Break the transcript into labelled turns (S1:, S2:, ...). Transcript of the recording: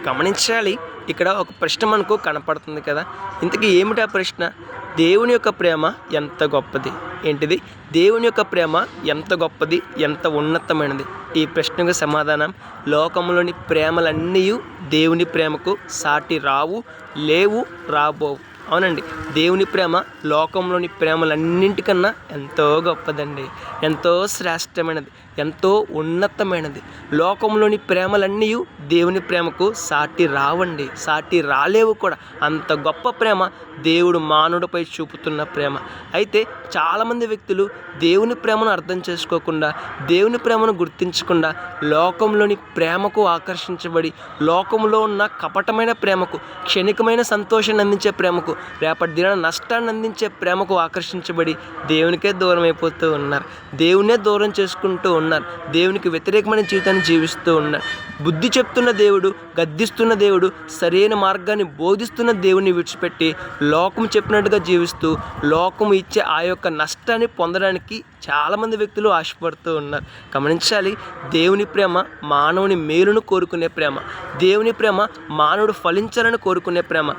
S1: గమనించాలి. ఇక్కడ ఒక ప్రశ్న మనకు కనపడుతుంది కదా. ఇంతకీ ఏమిటి ఆ ప్రశ్న? దేవుని యొక్క ప్రేమ ఎంత గొప్పది? ఏంటిది? దేవుని యొక్క ప్రేమ ఎంత గొప్పది, ఎంత ఉన్నతమైనది? ఈ ప్రశ్నకు సమాధానం, లోకంలోని ప్రేమలన్నీ దేవుని ప్రేమకు సాటి రావు, లేవు, రాబోవు. అవునండి, దేవుని ప్రేమ లోకంలోని ప్రేమలన్నింటికన్నా ఎంతో గొప్పదండి, ఎంతో శ్రేష్టమైనది, ఎంతో ఉన్నతమైనది. లోకంలోని ప్రేమలన్నీ దేవుని ప్రేమకు సాటి రావండి, సాటి రాలేవు కూడా. అంత గొప్ప ప్రేమ దేవుడు మానవుడిపై చూపుతున్న ప్రేమ. అయితే చాలామంది వ్యక్తులు దేవుని ప్రేమను అర్థం చేసుకోకుండా, దేవుని ప్రేమను గుర్తించకుండా లోకంలోని ప్రేమకు ఆకర్షించబడి, లోకంలో ఉన్న కపటమైన ప్రేమకు, క్షణికమైన సంతోషాన్ని అందించే ప్రేమకు, రేపటి దిన నష్టాన్ని అందించే ప్రేమకు ఆకర్షించబడి దేవునికే దూరం అయిపోతూ ఉన్నారు. దేవునే దూరం చేసుకుంటూ ఉన్నారు. దేవునికి వ్యతిరేకమైన జీవితాన్ని జీవిస్తూ ఉన్నారు. బుద్ధి చెప్తున్న దేవుడు, గద్దిస్తున్న దేవుడు, సరైన మార్గాన్ని బోధిస్తున్న దేవుని విడిచిపెట్టి లోకం చెప్పినట్టుగా జీవిస్తూ లోకం ఇచ్చే ఆ యొక్క నష్టాన్ని పొందడానికి చాలామంది వ్యక్తులు ఆశపడుతూ ఉన్నారు. గమనించాలి, దేవుని ప్రేమ మానవుని మేలును కోరుకునే ప్రేమ. దేవుని ప్రేమ మానవుడు ఫలించాలని కోరుకునే ప్రేమ.